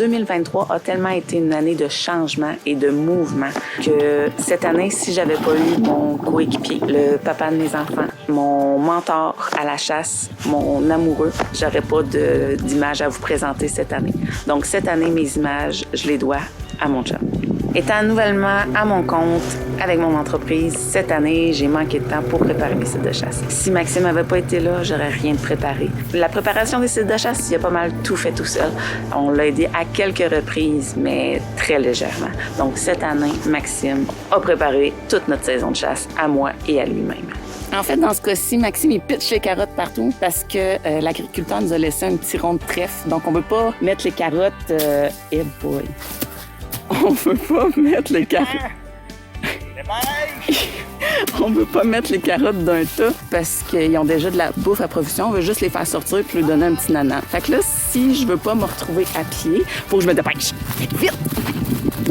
2023 a tellement été une année de changement et de mouvement que cette année, si j'avais pas eu mon coéquipier, le papa de mes enfants, mon mentor à la chasse, mon amoureux, j'aurais pas d'image à vous présenter cette année. Donc cette année, mes images, je les dois à mon chum. Étant nouvellement à mon compte avec mon entreprise, cette année, j'ai manqué de temps pour préparer mes sites de chasse. Si Maxime n'avait pas été là, j'aurais rien préparé. La préparation des sites de chasse, il a pas mal tout fait tout seul. On l'a aidé à quelques reprises, mais très légèrement. Donc cette année, Maxime a préparé toute notre saison de chasse à moi et à lui-même. En fait, dans ce cas-ci, Maxime, il pitche les carottes partout parce que l'agriculteur nous a laissé un petit rond de trèfle. Donc, on ne peut pas mettre les carottes... boy! On peut pas mettre les carottes... On peut pas mettre les carottes d'un tas parce qu'ils ont déjà de la bouffe à provision. On veut juste les faire sortir puis lui donner un petit nanan. Fait que là, si je veux pas me retrouver à pied, faut que je me dépêche. Vite!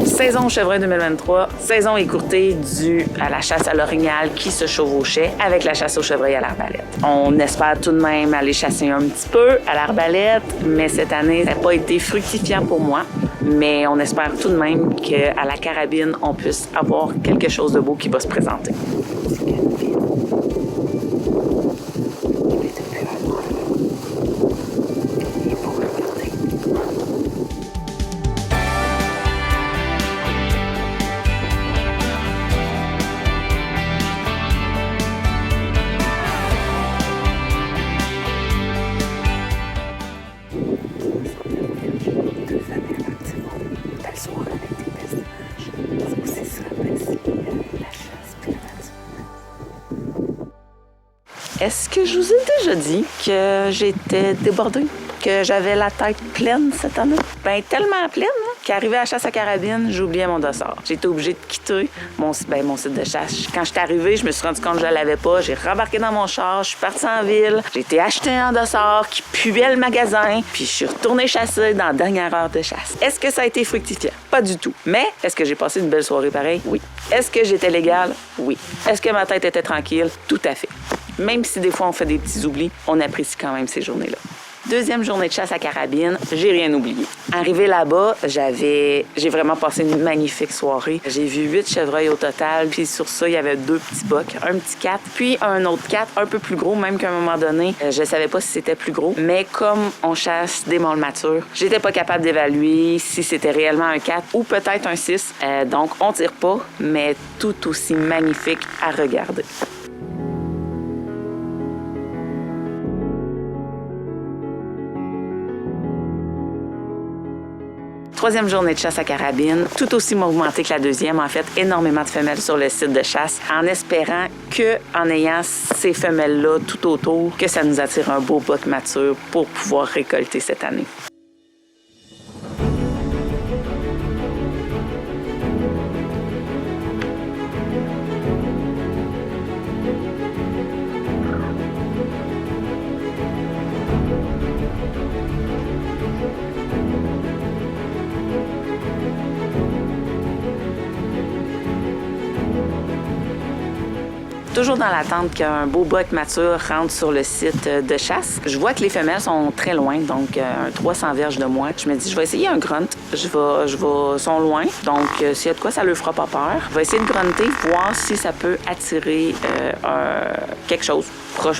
Saison chevreuil 2023, saison écourtée due à la chasse à l'orignal qui se chevauchait avec la chasse au chevreuil à l'arbalète. On espère tout de même aller chasser un petit peu à l'arbalète, mais cette année, ça n'a pas été fructifiant pour moi. Mais on espère tout de même qu'à la carabine, on puisse avoir quelque chose de beau qui va se présenter. Est-ce que je vous ai déjà dit que j'étais débordée? Que j'avais la tête pleine cette année? Ben tellement pleine qu'arrivée à la chasse à carabine, j'ai oublié mon dossard. J'ai été obligée de quitter mon site de chasse. Quand je suis arrivée, je me suis rendu compte que je ne l'avais pas. J'ai rembarqué dans mon char, je suis partie en ville. J'ai été acheter un dossard qui puait le magasin. Puis je suis retournée chasser dans la dernière heure de chasse. Est-ce que ça a été fructifiant? Pas du tout. Mais est-ce que j'ai passé une belle soirée pareil? Oui. Est-ce que j'étais légale? Oui. Est-ce que ma tête était tranquille? Tout à fait. Même si des fois on fait des petits oublis, on apprécie quand même ces journées-là. Deuxième journée de chasse à carabine, j'ai rien oublié. Arrivé là-bas, j'ai vraiment passé une magnifique soirée. J'ai vu 8 chevreuils au total, puis sur ça, il y avait 2 petits bocs, un petit 4, puis un autre 4, un peu plus gros, même qu'à un moment donné, je savais pas si c'était plus gros, mais comme on chasse des mâles matures, j'étais pas capable d'évaluer si c'était réellement un 4 ou peut-être un 6. Donc, on tire pas, mais tout aussi magnifique à regarder. Troisième journée de chasse à carabine, tout aussi mouvementée que la deuxième. En fait, énormément de femelles sur le site de chasse, en espérant qu'en ayant ces femelles-là tout autour, que ça nous attire un beau boc mature pour pouvoir récolter cette année. Toujours dans l'attente qu'un beau boc mature rentre sur le site de chasse. Je vois que les femelles sont très loin, donc un 300 verges de moi. Je me dis, je vais essayer un grunt. Sont loin, donc s'il y a de quoi, ça leur fera pas peur. Je vais essayer de grunter, voir si ça peut attirer quelque chose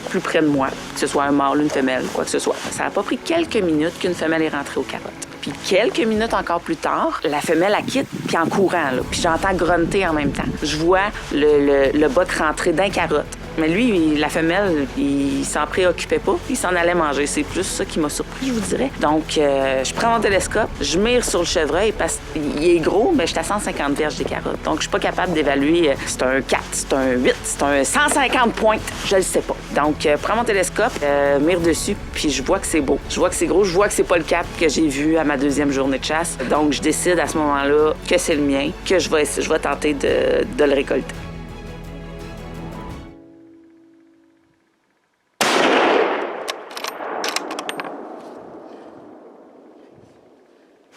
plus près de moi, que ce soit un mâle, une femelle, quoi que ce soit. Ça a pas pris quelques minutes qu'une femelle est rentrée aux carottes. Puis quelques minutes encore plus tard, la femelle, elle quitte, puis en courant, là, puis j'entends grunter en même temps. Je vois le boc rentrer dans les carottes. Mais lui, la femelle, il s'en préoccupait pas, il s'en allait manger. C'est plus ça qui m'a surpris, je vous dirais. Donc, je prends mon télescope, je mire sur le chevreuil parce qu'il est gros, mais je suis à 150 verges des carottes. Donc, je suis pas capable d'évaluer c'est un 4, c'est un 8, c'est un 150 pointes. Je le sais pas. Donc, prends mon télescope, mire dessus, puis je vois que c'est beau. Je vois que c'est gros, je vois que c'est pas le 4 que j'ai vu à ma deuxième journée de chasse. Donc, je décide à ce moment-là que c'est le mien, que je vais tenter de le récolter.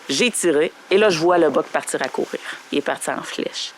J'ai tiré et là, je vois le boc partir à courir. Il est parti en flèche.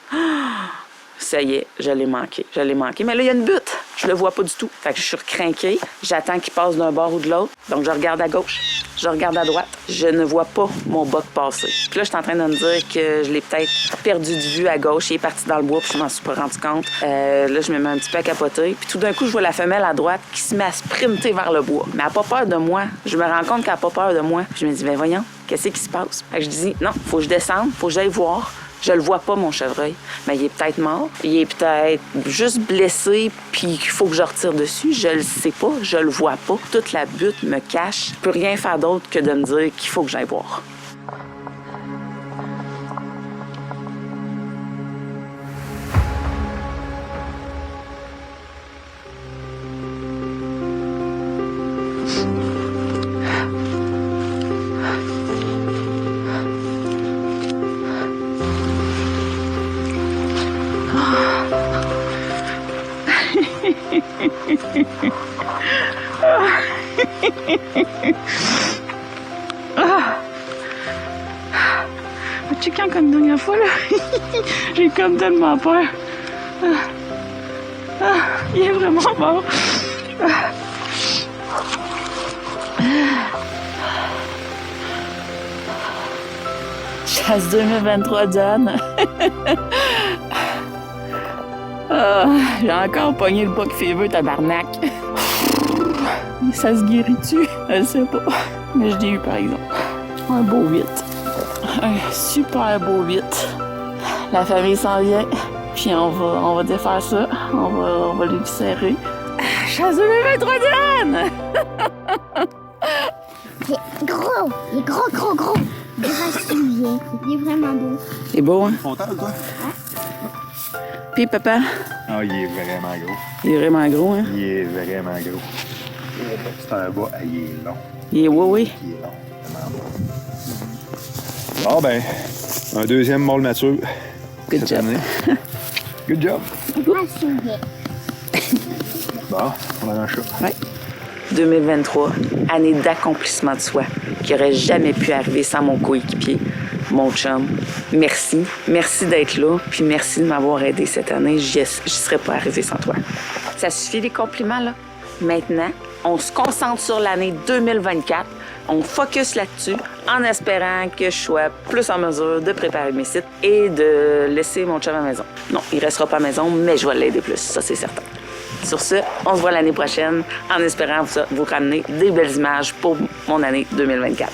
Ça y est, je l'ai manqué. Mais là, il y a une butte. Je le vois pas du tout. Fait que je suis recrinquée. J'attends qu'il passe d'un bord ou de l'autre. Donc, je regarde à gauche. Je regarde à droite. Je ne vois pas mon boc passer. Puis là, je suis en train de me dire que je l'ai peut-être perdu de vue à gauche. Il est parti dans le bois, puis je m'en suis pas rendu compte. Là, je me mets un petit peu à capoter. Puis tout d'un coup, je vois la femelle à droite qui se met à sprinter vers le bois. Mais elle n'a pas peur de moi. Je me rends compte qu'elle n'a pas peur de moi. Puis je me dis, ben voyons, qu'est-ce qui se passe? Fait que je dis, non, faut que je descende, faut que j'aille voir. Je le vois pas, mon chevreuil. Mais il est peut-être mort. Il est peut-être juste blessé, puis il faut que je retire dessus. Je le sais pas, je le vois pas. Toute la butte me cache. Je peux rien faire d'autre que de me dire qu'il faut que j'aille voir. Tu sais, comme la dernière fois, là, j'ai comme tellement peur. Il est vraiment mort. Chasse 2023, Diane. J'ai encore pogné le buck fever, tabarnak. Ça se guérit-tu? Je sais pas. Mais je l'ai eu, par exemple. Un beau 8. Un super beau 8. La famille s'en vient. Puis on va défaire ça. On va les serrer. Chasse 2023, Diane! Il est gros! Il est gros! Gracieux. Il est vraiment beau. C'est beau, hein? Content, toi? Puis, papa? Ah, il est vraiment gros. Il est vraiment gros, hein? Il est vraiment gros. C'est un bas, il est long. Il est oui. Il est long. Vraiment bon. Bon, ben, un deuxième mâle mature. Good cette job. année. Good job. Gracieux. Bon, on a un chat. Ouais. 2023, année d'accomplissement de soi, qui aurait jamais pu arriver sans mon coéquipier, mon chum. Merci. Merci d'être là, puis merci de m'avoir aidé cette année. J'y serais pas arrivée sans toi. Ça suffit les compliments, là. Maintenant, on se concentre sur l'année 2024. On focus là-dessus en espérant que je sois plus en mesure de préparer mes sites et de laisser mon chum à la maison. Non, il restera pas à la maison, mais je vais l'aider plus, ça c'est certain. Sur ce, on se voit l'année prochaine en espérant vous ramener des belles images pour mon année 2024.